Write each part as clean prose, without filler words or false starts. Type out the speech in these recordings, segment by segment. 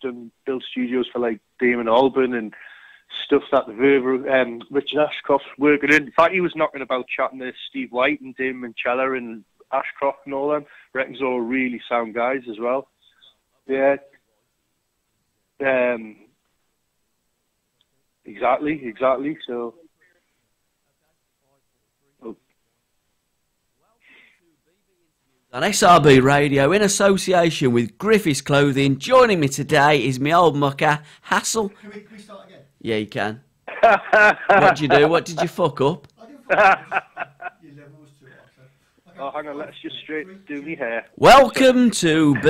done built studios for like Damon Albarn and stuff that the Verve, Richard Ashcroft's working in. In fact, he was knocking about chatting to Steve White and Damon Minchella and Ashcroft and all them. Reckons all really sound guys as well. Yeah. Exactly. So. On SRB Radio, in association with Griffiths Clothing, joining me today is my old mucker, Hassel. Can we start again? Yeah, you can. What'd you do? What did you fuck up? I didn't fuck up. Your level was too high. So. Okay, Oh, hang on, let's just straight do me hair. Welcome to 4,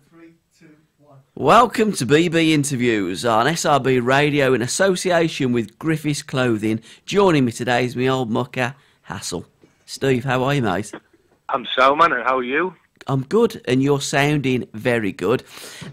3, 2, 1. Welcome to BB Interviews on SRB Radio in association with Griffiths Clothing. Joining me today is my old mucker, Hassel. Steve, how are you, mate? I'm so, man, and how are you? I'm good, and you're sounding very good.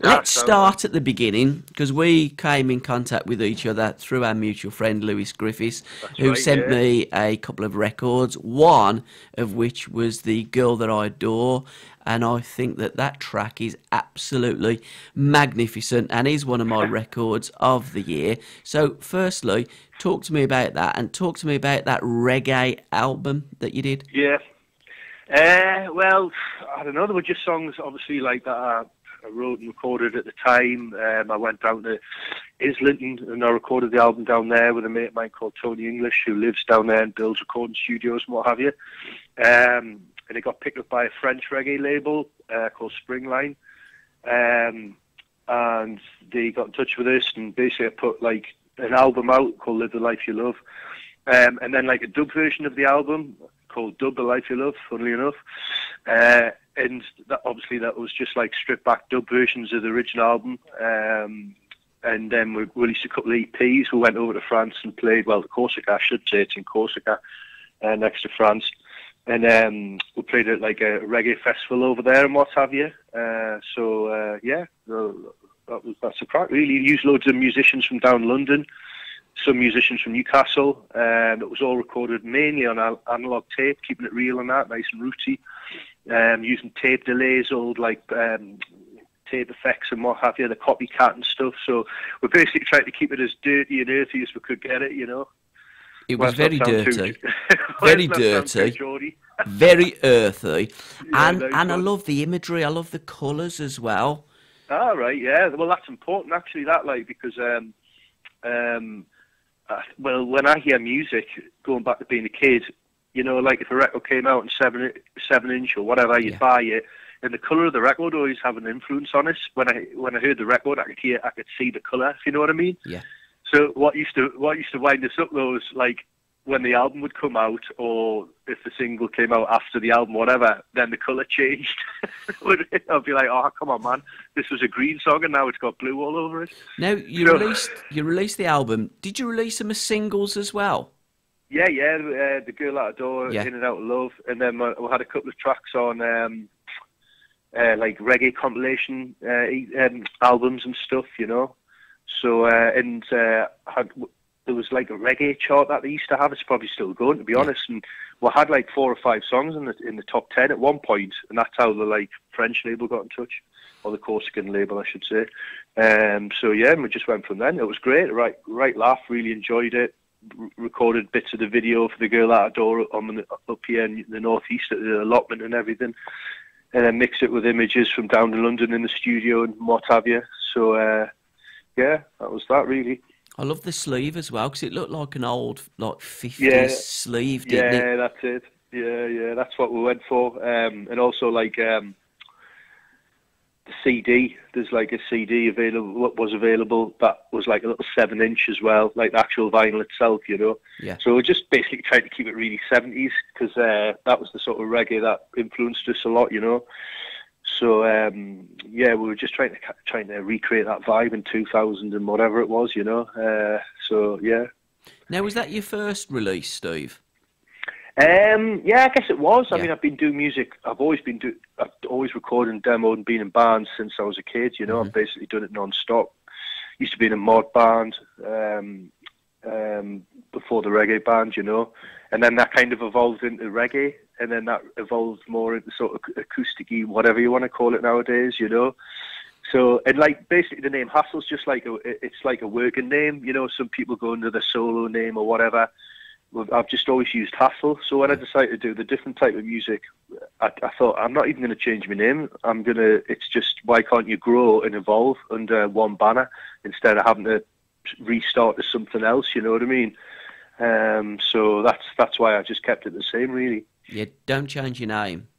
Let's start at the beginning, because we came in contact with each other through our mutual friend Lewis Griffiths, who sent me a couple of records, one of which was The Girl That I Adore, and I think that track is absolutely magnificent and is one of my records of the year. So firstly, talk to me about that, and talk to me about that reggae album that you did. Yeah. Well, I don't know. There were just songs, obviously, like that I wrote and recorded at the time. I went down to Islington and I recorded the album down there with a mate of mine called Tony English, who lives down there and builds recording studios and what have you. And it got picked up by a French reggae label called Springline. And they got in touch with us and basically I put like an album out called Live the Life You Love. And then like a dub version of the album called Dub the Life You Love, funnily enough. And that, obviously that was just like stripped back dub versions of the original album. And then we released a couple of EPs. We went over to France and played, well, Corsica, I should say, it's in Corsica, next to France. And we played at like a reggae festival over there and what have you. Yeah, that's a crack really. Used loads of musicians from down London, some musicians from Newcastle. It was all recorded mainly on analog tape, keeping it real and that, nice and rooty. Using tape delays, old like tape effects and what have you, the copycat and stuff. So we're basically trying to keep it as dirty and earthy as we could get it, you know. It was very dirty, very dirty, very earthy, and I love the imagery. I love the colours as well. Oh, right, yeah. Well, that's important actually. That like because well, when I hear music, going back to being a kid, you know, like if a record came out in 7-inch or whatever, you'd buy it, and the colour of the record always have an influence on us. When I heard the record, I could see the colour. If you know what I mean? Yeah. So what used to wind us up though was like when the album would come out, or if the single came out after the album, whatever, then the colour changed. I'd be like, oh, come on, man, this was a green song and now it's got blue all over it. Now you released the album. Did you release them as singles as well? Yeah, The Girl That I Adore, In and Out of Love, and then we had a couple of tracks on like reggae compilation albums and stuff, you know. So there was like a reggae chart that they used to have. It's probably still going, to be honest. And we had like 4 or 5 songs in the top 10 at one point, and that's how the like French label got in touch, or the Corsican label, I should say. So yeah, and we just went from then. It was great, right laugh. Really enjoyed it. Recorded bits of the video for The Girl That I Adore up here in the northeast at the Allotment and everything, and then mixed it with images from down in London in the studio and what have you. So yeah, that was that really. I love the sleeve as well because it looked like an old like 50s sleeve, didn't it? Yeah, that's it. Yeah, that's what we went for. And also like the CD. There's like a CD available. What was available that was like a little 7-inch as well, like the actual vinyl itself, you know. Yeah. So we just basically tried to keep it really 70s because that was the sort of reggae that influenced us a lot, you know. So yeah, we were just trying to recreate that vibe in 2000 and whatever it was, you know. So yeah. Now, was that your first release, Steve? Yeah, I guess it was. I mean, I've been doing music. I've always recorded and demoed and been in bands since I was a kid. You know, I've basically done it non-stop. Used to be in a mod band before the reggae band, you know, and then that kind of evolved into reggae, and then that evolved more into sort of acoustic-y, whatever you want to call it nowadays, you know. So, and like basically the name Hassle's just like it's like a working name. You know, some people go under their solo name or whatever. Well, I've just always used Hassle. So when I decided to do the different type of music, I thought I'm not even going to change my name. It's just, why can't you grow and evolve under one banner instead of having to restart to something else? You know what I mean? So that's why I just kept it the same, really. Yeah, don't change your name.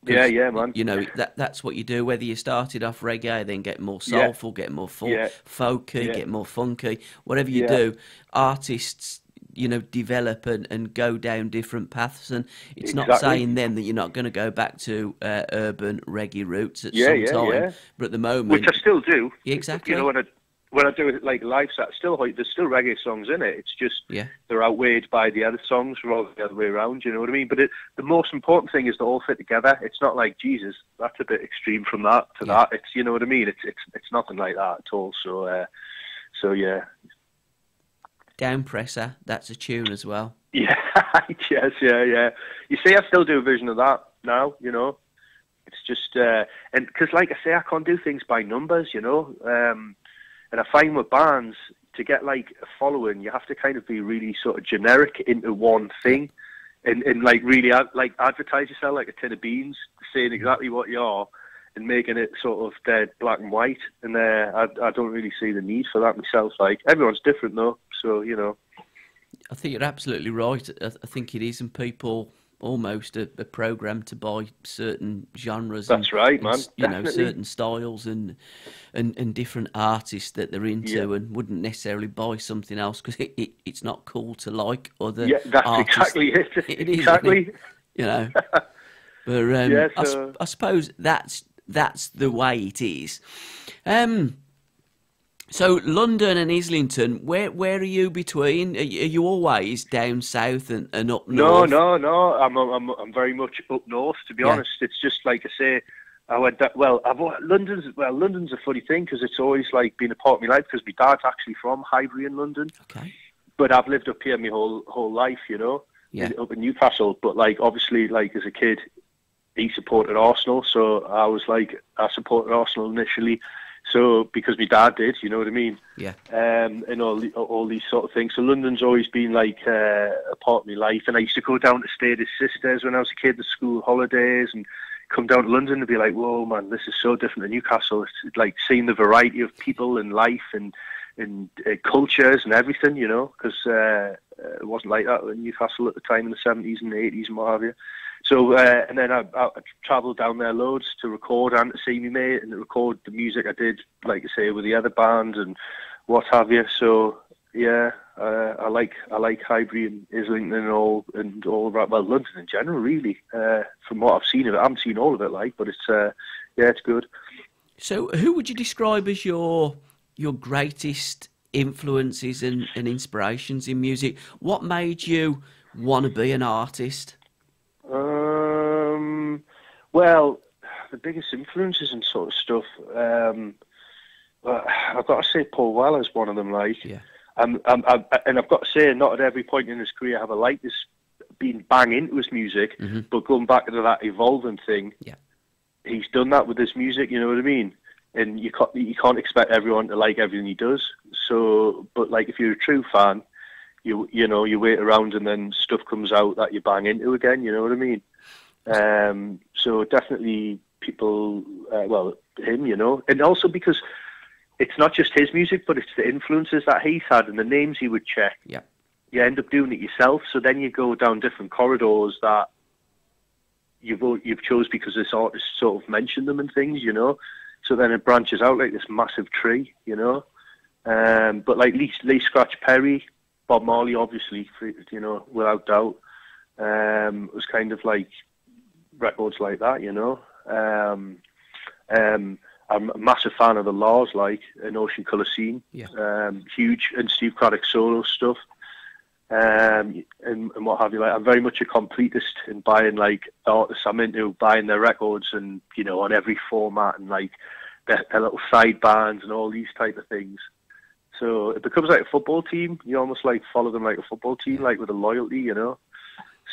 Yeah, man. You know, that's what you do, whether you started off reggae, then get more soulful, get more folky, get more funky, whatever you do, artists, you know, develop and go down different paths, and it's not saying then that you're not going to go back to urban reggae roots at some time, but at the moment... Which I still do. Exactly. You know, when I do it like live set, there's still reggae songs in it. It's just they're outweighed by the other songs rather than the other way around. You know what I mean? But the most important thing is they all fit together. It's not like, Jesus, that's a bit extreme from that to that. It's, you know what I mean? It's nothing like that at all. So yeah. Down Presser, that's a tune as well. Yeah, yes, yeah. You see, I still do a version of that now. You know, it's just and because, like I say, I can't do things by numbers. You know. And I find with bands, to get like a following, you have to kind of be really sort of generic into one thing, and like really like advertise yourself like a tin of beans, saying exactly what you are, and making it sort of dead black and white. And I don't really see the need for that myself. Like, everyone's different though, so you know. I think you're absolutely right. I think it is, and people almost are programmed to buy certain genres. That's right, man. You know, certain styles and different artists that they're into, and wouldn't necessarily buy something else because it's not cool to like other that's artists. Exactly it. It is, exactly. You know, but I suppose that's the way it is. So London and Islington, where are you between? Are you always down south and up north? No. I'm very much up north, to be honest. It's just like I say, I went that, London's a funny thing because it's always like been a part of my life because my dad's actually from Highbury in London. Okay. But I've lived up here my whole life, you know, up in Newcastle. But like obviously, like as a kid, he supported Arsenal, so I supported Arsenal initially. So because my dad did, you know what I mean? Yeah. And all these sort of things. So London's always been like a part of my life. And I used to go down to stay at his sister's when I was a kid, the school holidays, and come down to London and be like, whoa, man, this is so different than Newcastle. It's like seeing the variety of people and life and cultures and everything, you know, because it wasn't like that in Newcastle at the time in the 70s and the 80s and what have you. So, and then I travelled down there loads to record and to see me mate and to record the music I did, like I say, with the other bands and what have you. So, yeah, I like Highbury and Islington and all that. Well, London in general, really. From what I've seen of it, I haven't seen all of it, but it's it's good. So, who would you describe as your greatest influences and inspirations in music? What made you want to be an artist? Well, the biggest influences and sort of stuff. I've got to say, Paul Weller's one of them. Like, and I've got to say, not at every point in his career have I liked this being bang into his music, but going back to that evolving thing, he's done that with his music. You know what I mean? And you can't expect everyone to like everything he does. So, but like if you're a true fan, you wait around and then stuff comes out that you bang into again. You know what I mean? So definitely people, him, you know, and also because it's not just his music, but it's the influences that he's had and the names he would check. Yeah, you end up doing it yourself. So then you go down different corridors that you've chose because this artist sort of mentioned them and things, you know. So then it branches out like this massive tree, you know. But like Lee Scratch Perry, Bob Marley, obviously, you know, without doubt, was kind of like records like that, you know. I'm a massive fan of the Laws, like an Ocean Colour Scene, huge, and Steve Craddock solo stuff, and what have you. Like, I'm very much a completist in buying like artists I'm into, buying their records, and you know, on every format, and like their little side bands and all these type of things. So it becomes like a football team. You almost like follow them like a football team, like with a loyalty, you know.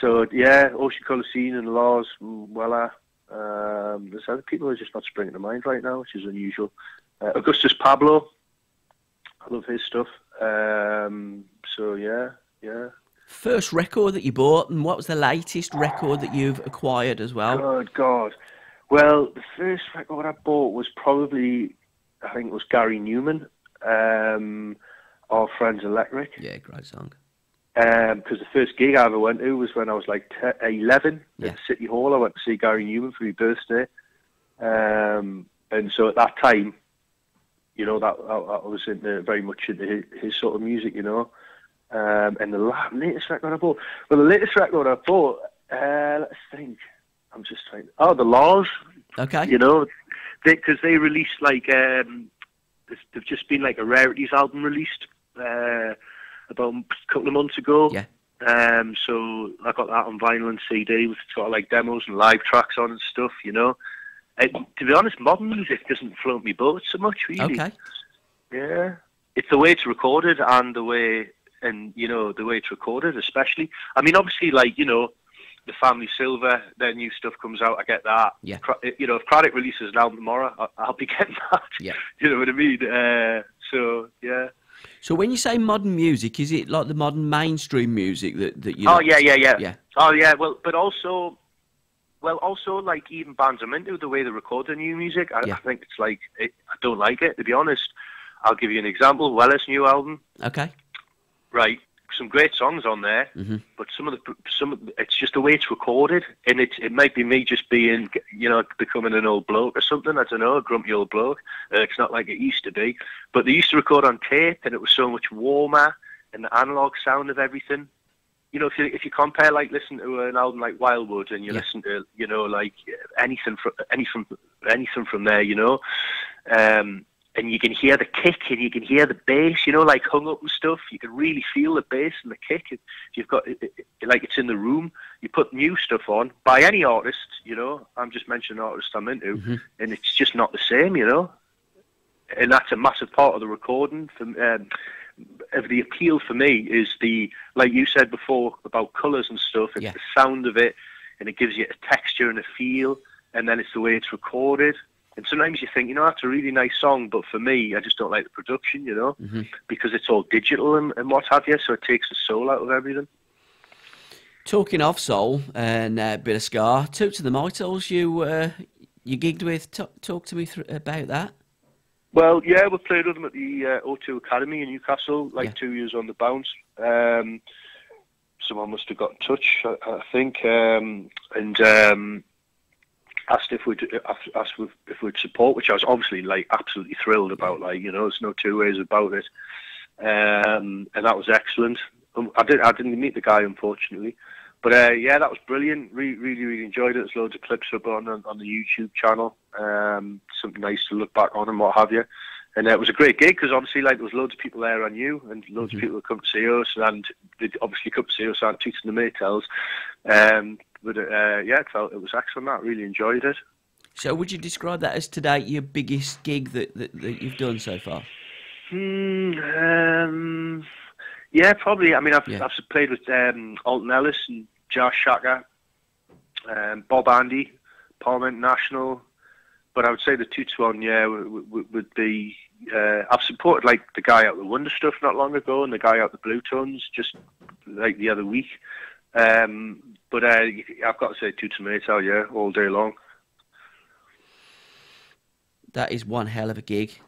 So yeah, Ocean Colour Scene and Laws, Weller, There's other people who are just not springing to mind right now, which is unusual. Augustus Pablo, I love his stuff. So yeah. First record that you bought, and what was the latest record that you've acquired as well? Good God. Well, the first record I bought was probably, I think it was Gary Newman, Our Friends Electric. Yeah, great song. Because the first gig I ever went to was when I was like 11 Yeah. at City Hall. I went to see Gary Newman for my birthday. And so at that time, you know, that I was very much into his sort of music, you know. And the latest record I bought. Well, the latest record I bought, let's think. I'm just trying. Oh, the Laws. Okay. You know, because they released like they've just been like a rarities album released about a couple of months ago. Yeah. So I got that on vinyl and CD with sort of like demos and live tracks on and stuff. You know. And to be honest, modern music doesn't float me boat so much, really. Okay. Yeah. It's the way it's recorded and the way it's recorded, especially. I mean, obviously, like, you know, the Family Silver, their new stuff comes out, I get that. Yeah. You know, if Craddock releases an album tomorrow, I'll be getting that. Yeah. You know what I mean? So, yeah. So when you say modern music, is it like the modern mainstream music that you Oh, like? yeah. Oh, yeah, well, but also, like, even bands I'm into, the way they record their new music, I think it's like, I don't like it, to be honest. I'll give you an example. Weller's new album. Okay. Right. Some great songs on there, but some of it's just the way it's recorded, and it might be me just being, you know, becoming an old bloke or something. I don't know, a grumpy old bloke. It's not like it used to be, but they used to record on tape, and it was so much warmer, and the analog sound of everything. You know, if you compare, like, listen to an album like Wildwood, and you listen to, you know, like anything from there, you know. And you can hear the kick and you can hear the bass, you know, like Hung Up and stuff. You can really feel the bass and the kick. If you've got, like, it's in the room. You put new stuff on by any artist, you know. I'm just mentioning artists I'm into, and it's just not the same, you know. And that's a massive part of the recording. Of the appeal for me is the, like you said before about colours and stuff. It's the sound of it, and it gives you a texture and a feel. And then it's the way it's recorded. And sometimes you think, you know, that's a really nice song, but for me, I just don't like the production, you know, because it's all digital and what have you, so it takes the soul out of everything. Talking of soul and a bit of ska, Toot to the Mitals you gigged with. Talk to me about that. Well, yeah, we played with them at the O2 Academy in Newcastle, 2 years on the bounce. Someone must have got in touch, I think, and asked if we'd support, which I was obviously, like, absolutely thrilled about. Like, you know, there's no two ways about it, and that was excellent. I didn't meet the guy, unfortunately, but yeah, that was brilliant. Really enjoyed it. There's loads of clips up on the YouTube channel. Something nice to look back on and what have you. And it was a great gig because obviously, like, there was loads of people there I knew, and loads of people that come to see us, and they obviously come to see us on Toots and the Maytals. But yeah, it was excellent. I really enjoyed it. So, would you describe that as today your biggest gig that you've done so far? Yeah, probably. I mean, I've played with Alton Ellis and Josh Shaka, Bob Andy, Parliament National. But I would say the Toots one, would be. I've supported, like, the guy out the Wonder Stuff not long ago, and the guy out the Blue Tones just like the other week. But I've got to say Toots and Maytals, all day long. That is one hell of a gig.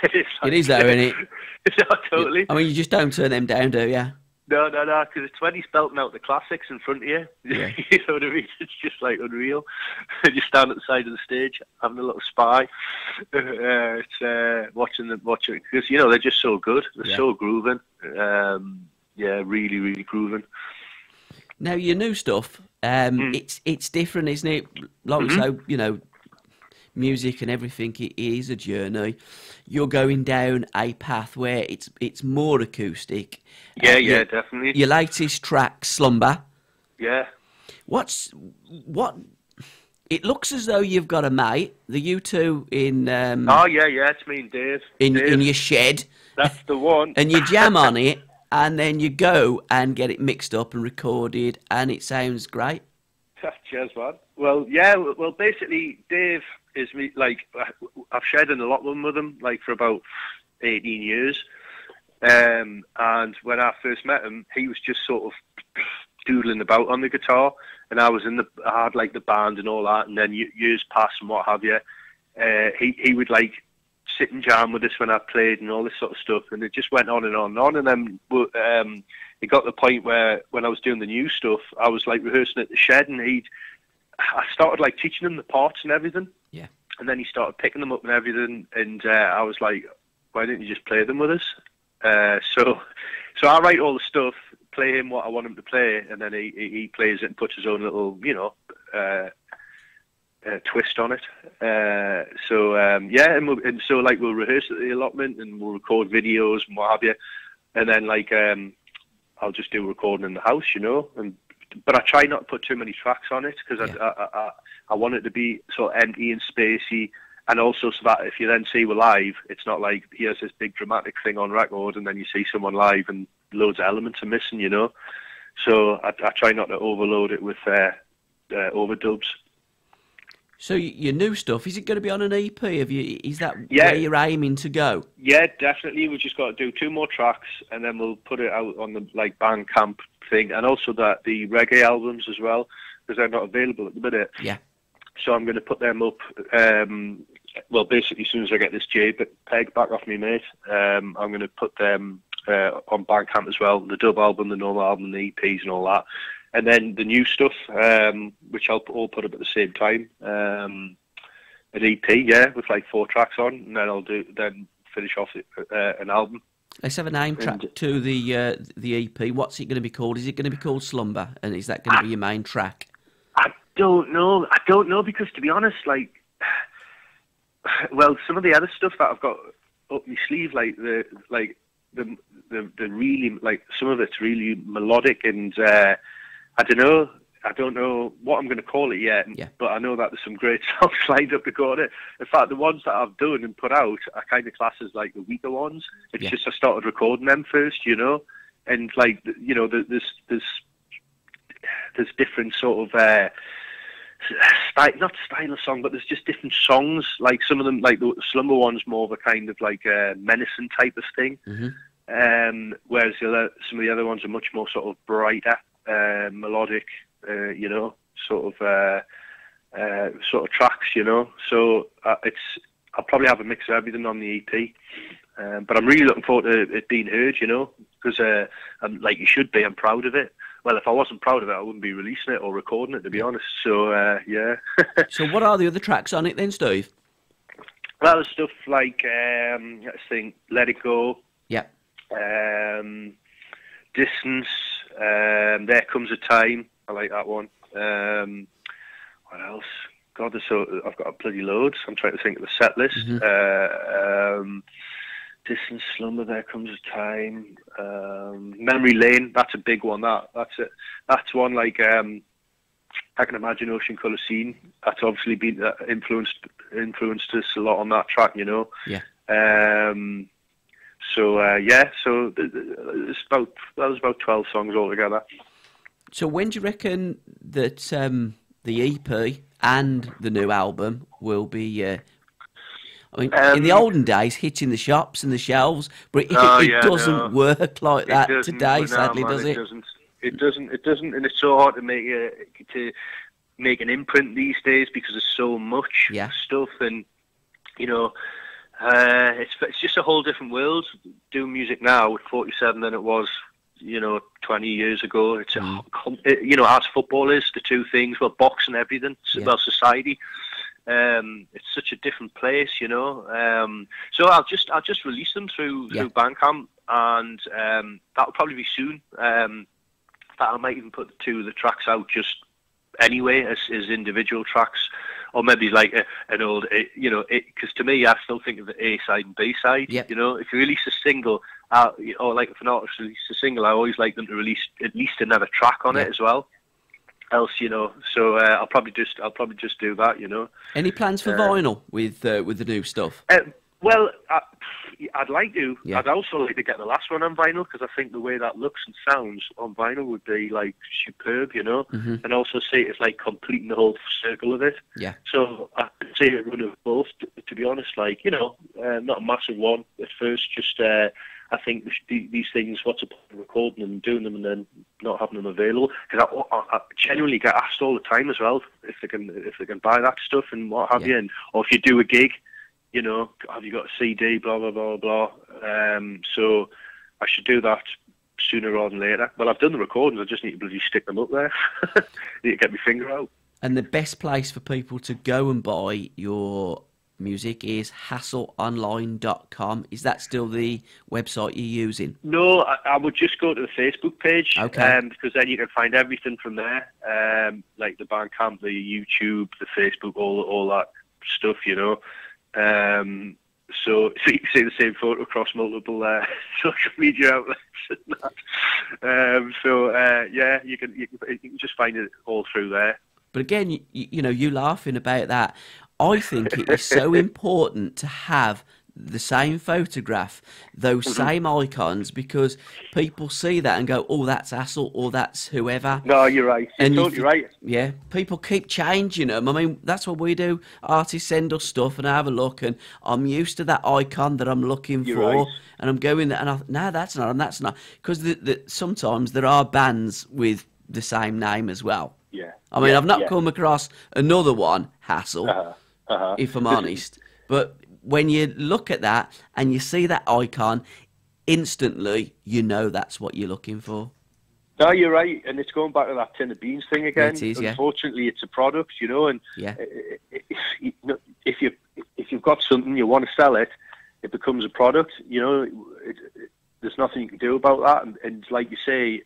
It is though, isn't it? No, totally. I mean, you just don't turn them down, do you? No, because it's when he's belting out the classics in front of you. Yeah. You know what I mean? It's just, like, unreal. You stand at the side of the stage, having a little spy. It's watching because, you know, they're just so good. They're so grooving. Really grooving. Now, your new stuff, it's different, isn't it? Like we say, you know, music and everything, it is a journey. You're going down a path where it's more acoustic. Yeah, definitely. Your latest track, Slumber. Yeah. It looks as though you've got a mate, the U2 in... it's me and Dave. In your shed. That's the one. And you jam on it. And then you go and get it mixed up and recorded, and it sounds great. Cheers, man. Well, yeah. Well, basically, Dave is me. Like, I've shared an allotment with him, like, for about 18 years. And when I first met him, he was just sort of doodling about on the guitar, and I had like the band and all that. And then years passed and what have you. He would like sit and jam with us when I played and all this sort of stuff, and it just went on and on and on. And then it got to the point where when I was doing the new stuff, I was like rehearsing at the shed, and I started like teaching him the parts and everything. Yeah. And then he started picking them up and everything, and I was like, why didn't you just play them with us? So I write all the stuff, play him what I want him to play, and then he plays it and puts his own little, twist on it. And so like we'll rehearse at the allotment and we'll record videos and what have you, and then like I'll just do recording in the house, but I try not to put too many tracks on it because I want it to be sort of empty and spacey. And also so that if you then see we're live, it's not like here's this big dramatic thing on record and then you see someone live and loads of elements are missing, So I try not to overload it with overdubs. So your new stuff, is it going to be on an EP? Is that where you're aiming to go? Yeah, definitely. We've just got to do 2 more tracks and then we'll put it out on the like Bandcamp thing, and also the reggae albums as well, because they're not available at the minute. Yeah. So I'm going to put them up. Well, basically, as soon as I get this JPEG back off me, mate, I'm going to put them on Bandcamp as well. The dub album, the normal album, the EPs, and all that. And then the new stuff, which I'll all put up at the same time. An EP, with like 4 tracks on, and then I'll finish off an album. Let's have a name track to the EP. What's it going to be called? Is it going to be called Slumber? And is that going to be your main track? I don't know because, to be honest, like, well, some of the other stuff that I've got up my sleeve, like the really, like, some of it's really melodic, and I don't know what I'm going to call it yet. Yeah. But I know that there's some great songs lined up to go on it. In fact, the ones that I've done and put out are kind of classed as like the weaker ones. It's just I started recording them first, and like there's different sort of not style of song, but there's just different songs. Like some of them, like the Slumber one's more of a kind of like a menacing type of thing, whereas some of the other ones are much more sort of brighter, melodic, sort of tracks, So I'll probably have a mix of everything on the EP. But I'm really looking forward to it being heard, because I'm like you should be. I'm proud of it. Well, if I wasn't proud of it, I wouldn't be releasing it or recording it, to be honest. So, yeah. So what are the other tracks on it then, Steve? Well, there's stuff like, let's think, Let It Go. Yeah. Distance. There Comes a Time. I like that one. What else? God, I've got a bloody loads. I'm trying to think of the set list. Distance, Slumber, There Comes a Time, Memory Lane. That's a big one. That's it. That's one like I Can Imagine Ocean Colour Scene. That's obviously been influenced us a lot on that track. Yeah. So there's about 12 songs altogether. So when do you reckon that the EP and the new album will be? I mean, in the olden days, hitting the shops and the shelves, but it doesn't work like that today, sadly, does it? It doesn't, and it's so hard to make an imprint these days because there's so much stuff, and it's just a whole different world doing music now with 47 than it was 20 years ago. It's as football is, the two things, well, boxing, everything, well, society. It's such a different place, so I'll just release them through Bandcamp, and that'll probably be soon. I might even put 2 of the tracks out just anyway as individual tracks, or maybe like an old, because to me I still think of the A side and B side. If you release a single, or like if an artist releases a single, I always like them to release at least another track on it as well. Else, so I'll probably just do that. Any plans for vinyl with the new stuff? Well, I'd like to. Yeah. I'd also like to get the last one on vinyl because I think the way that looks and sounds on vinyl would be like superb, you know. Mm-hmm. And also see it's like completing the whole circle of it. Yeah. So I could say a run of both. To be honest, like not a massive one at first. Just I think these things. What's the point of recording them and doing them and then not having them available? Because I genuinely get asked all the time as well if they can buy that stuff and what have you, and or if you do a gig. You know, have you got a CD, blah, blah, blah, blah. So I should do that sooner rather than later. Well, I've done the recordings. I just need to bloody stick them up there. Need to get my finger out. And the best place for people to go and buy your music is hassleonline.com. Is that still the website you're using? No, I would just go to the Facebook page. Okay. Because then you can find everything from there. Like the Bandcamp, the YouTube, the Facebook, all that stuff, you know. So you can see the same photo across multiple social media outlets and that. Yeah, you can just find it all through there. But again, you laughing about that. I think it is so important to have the same photograph, those same icons, because people see that and go, oh, that's Hassle or that's whoever. No, you're right. You're totally right. Yeah, people keep changing them. I mean, that's what we do. Artists send us stuff and I have a look and I'm used to that icon that I'm looking for. Right. And I'm going there and no, that's not and that's not. Because sometimes there are bands with the same name as well. Yeah. I mean, I've not come across another one, Hassle, if I'm honest. But when you look at that and you see that icon, instantly you know that's what you're looking for. No, you're right, and it's going back to that tin of beans thing again. It is, yeah. Unfortunately, it's a product, you know, and yeah. if you've got something you want to sell it, it becomes a product. You know, there's nothing you can do about that. And like you say,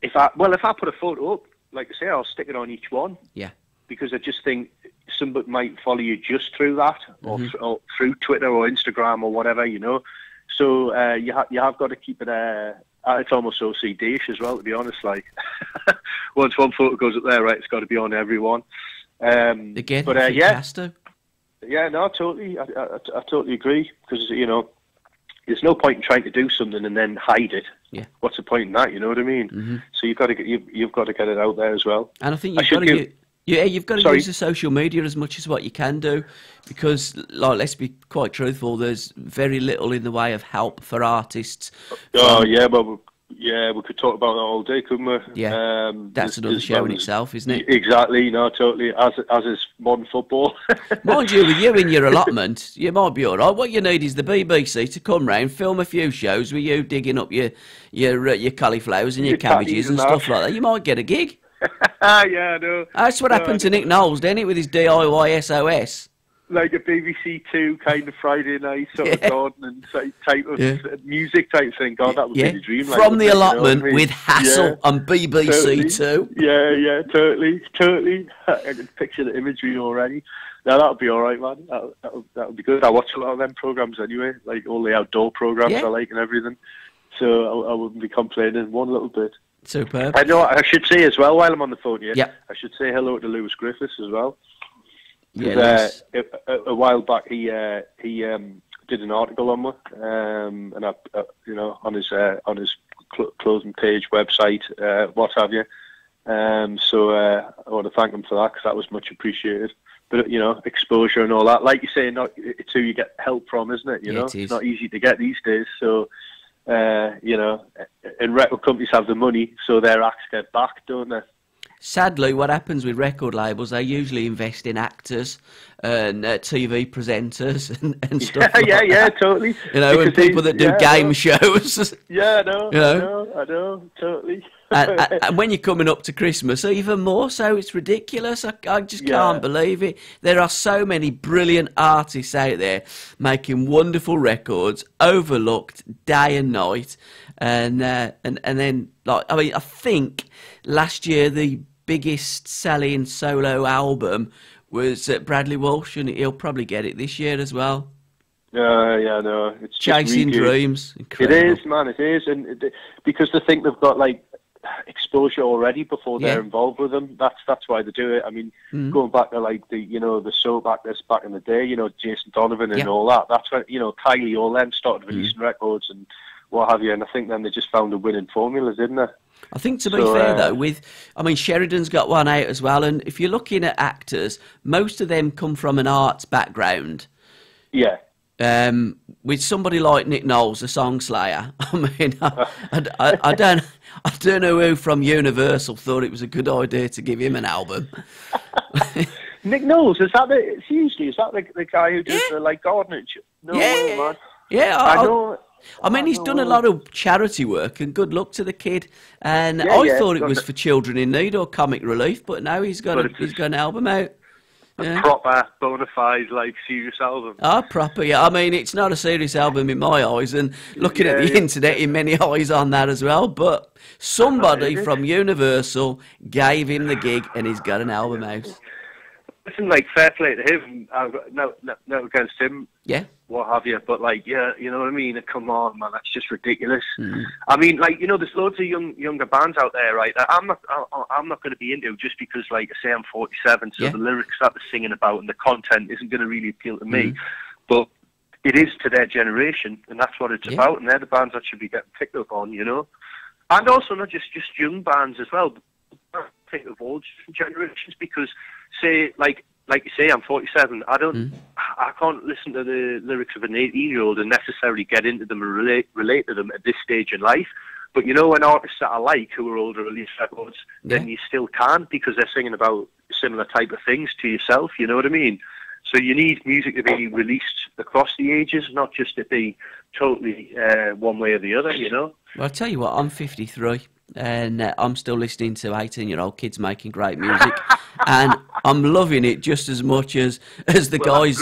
if I put a photo up, like I say, I'll stick it on each one. Yeah. Because I just think somebody might follow you just through that, or through Twitter or Instagram or whatever, you know. So you have got to keep it. It's almost OCD-ish as well, to be honest. Like once one photo goes up there, right, it's got to be on everyone. Again, but it has to. Yeah, no, totally. I totally agree, because you know, there's no point in trying to do something and then hide it. Yeah. What's the point in that? You know what I mean? Mm-hmm. So you've got to get it out there as well. And I think you've got to use the social media as much as what you can do, because, like, let's be quite truthful, there's very little in the way of help for artists. Oh, yeah, well, we could talk about that all day, couldn't we? Yeah, that's another show in itself, isn't it? Exactly, no, totally, as is modern football. Mind you, with you in your allotment, you might be all right. What you need is the BBC to come round, film a few shows with you digging up your cauliflowers and your cabbages and stuff like that. You might get a gig. Yeah, I know. That's what happened to Nick Knowles, didn't it, with his DIY SOS? Like a BBC Two kind of Friday night sort of garden and type of music type thing. God, that would be the dream. From the allotment, you know, with Hassle on BBC Two. Yeah, totally. I can picture the imagery already. Now that would be all right, man. That would be good. I watch a lot of them programs anyway, like all the outdoor programs I like and everything. So I wouldn't be complaining one little bit. Superb. I know. I should say as well, while I'm on the phone here, I should say hello to Lewis Griffiths as well. Yeah, a while back he did an article on me, and I, on his clothing page, website, what have you. So I want to thank him for that, because that was much appreciated. But you know, exposure and all that, like you say, it's who you get help from, isn't it? You know, it's not easy to get these days. So. You know, and record companies have the money, so their acts get back, don't they? Sadly, what happens with record labels, they usually invest in actors and TV presenters and stuff like that. Yeah, totally. You know, and people that do game shows. Yeah, I know, totally. and when you're coming up to Christmas, even more so, it's ridiculous. I just can't believe it. There are so many brilliant artists out there making wonderful records, overlooked day and night, and then, like, I mean, I think last year the biggest selling solo album was Bradley Walsh, and he'll probably get it this year as well. No, it's Chasing Dreams. Incredible. It is, man, it is, and because they think they've got like exposure already before they're Yeah. involved with them. That's why they do it. I mean, going back to like the soap actors back in the day, Jason Donovan and Yeah. all that. That's when Kylie, all them started releasing records and what have you. And I think then they just found a winning formula, didn't they? I think to be fair though, Sheridan's got one out as well, and if you're looking at actors, most of them come from an arts background. Yeah. With somebody like Nick Knowles, the song slayer, I mean, I don't know who from Universal thought it was a good idea to give him an album. Nick Knowles, is that the guy who does the gardening? No way, man. Yeah, I know. I mean, he's done a lot of charity work, and good luck to the kid. And I thought it was for children in need or comic relief, but now he's got an album out. A proper, bona fide, serious album. Oh, proper, yeah. I mean, it's not a serious album in my eyes, and looking at the internet, in many eyes on that as well. But somebody from Universal gave him the gig, and he's got an album out. Listen, fair play to him. I've got no against him. Yeah. What have you? But you know what I mean? Come on, man, that's just ridiculous. I mean, there's loads of younger bands out there, right? That I'm not going to be into just because, I say, I'm 47, so the lyrics that they're singing about and the content isn't going to really appeal to me. But it is to their generation, and that's what it's about. And they're the bands that should be getting picked up on, And also not just young bands as well. Think of all generations, because say like you say, I'm 47. I can't listen to the lyrics of an 18-year-old and necessarily get into them and relate to them at this stage in life. But when artists that I like who are older release records, then you still can, because they're singing about similar type of things to yourself. You know what I mean? So you need music to be released across the ages, not just to be totally one way or the other. Well, I'll tell you what, I'm 53. And I'm still listening to 18-year-old kids making great music, and I'm loving it just as much as the guys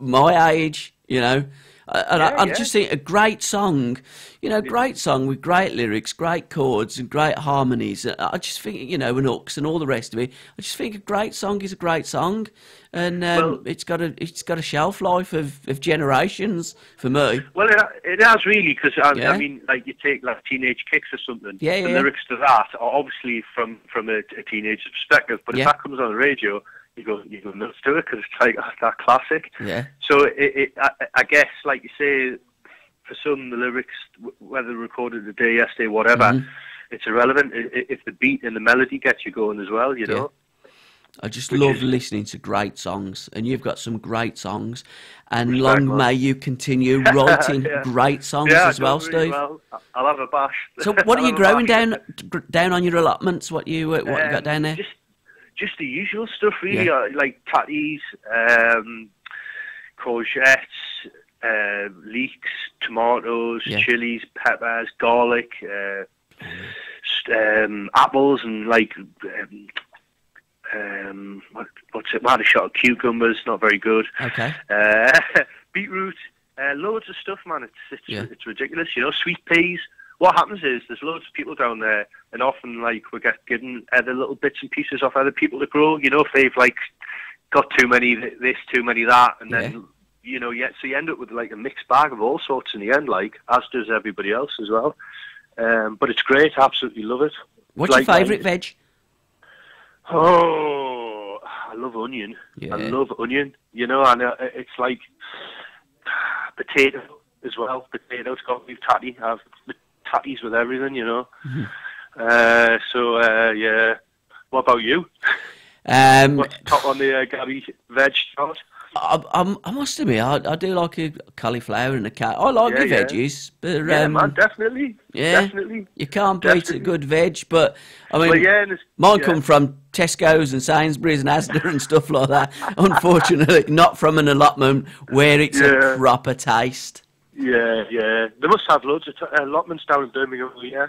my age, And I just think a great song, great song with great lyrics, great chords and great harmonies. I just think, and hooks and all the rest of it. I just think a great song is a great song, and it's got a shelf life of generations for me. Well, it has really, because I mean, you take Teenage Kicks or something. The lyrics to that are obviously from a teenager's perspective, but if that comes on the radio, you go nuts to it, because it's that classic. Yeah. So I guess, like you say, for some the lyrics, whether recorded the day, yesterday, whatever, it's irrelevant if the beat and the melody gets you going as well. You know. I just love listening to great songs, and you've got some great songs, and long may you continue writing great songs as well, Steve. Well, I'll have a bash. So, what are you growing down on your allotments? What you got down there? Just the usual stuff, really, like tatties, courgettes, leeks, tomatoes, chilies, peppers, garlic, apples, and what's it? Had a shot of cucumbers, not very good. Okay. Beetroot, loads of stuff, man. It's ridiculous, Sweet peas. What happens is there's loads of people down there, and often we get given other little bits and pieces off other people to grow. If they've got too many this, too many that, and then so you end up with a mixed bag of all sorts in the end, as does everybody else as well. But it's great. I absolutely love it. What's your favourite veg? Oh, I love onion. Yeah. I love onion. And it's like potato as well. Potatoes got beef tatty. I have tatties with everything, Mm-hmm. What about you? What's top on the Gabby veg chart? I must admit, I do like a cauliflower and a cat. I like the veggies, but man, definitely. Definitely. You can't beat a good veg, but I mean, mine come from Tesco's and Sainsbury's and Asda and stuff like that. Unfortunately, not from an allotment where it's a proper taste. Yeah. They must have loads of allotments down in Birmingham. Yeah.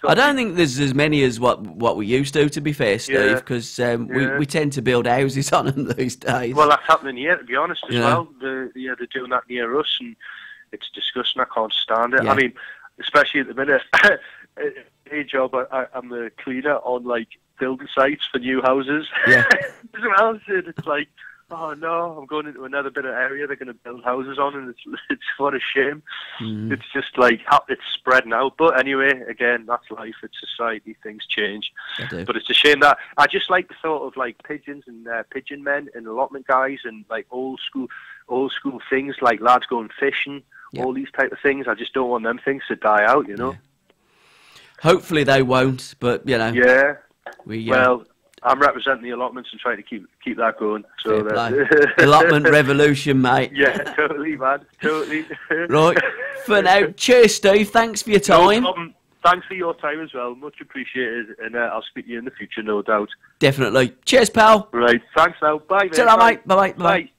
I don't think there's as many as what we used to be fair, Steve, because we tend to build houses on them these days. Well, that's happening here, to be honest, as well. They're doing that near us, and it's disgusting. I can't stand it. I mean, especially at the minute, day job, I'm the cleaner on building sites for new houses. Yeah. As well, it's Oh no, I'm going into another bit of area they're going to build houses on, and it's what a shame. It's just like it's spreading out. But anyway, again, that's life. It's society. Things change. But it's a shame that I just like the thought of like pigeons and pigeon men and allotment guys and like old school things like lads going fishing. All these type of things. I just don't want them things to die out. You know. Hopefully they won't. But you know. Yeah. Well. I'm representing the allotments and trying to keep that going. So allotment revolution, mate. Yeah, totally, man. Totally. Right. For now, cheers, Steve. Thanks for your time. No problem. Thanks for your time as well. Much appreciated. And I'll speak to you in the future, no doubt. Definitely. Cheers, pal. Right. Thanks now. Bye, mate. Ta-ra, mate. Bye-bye. Bye.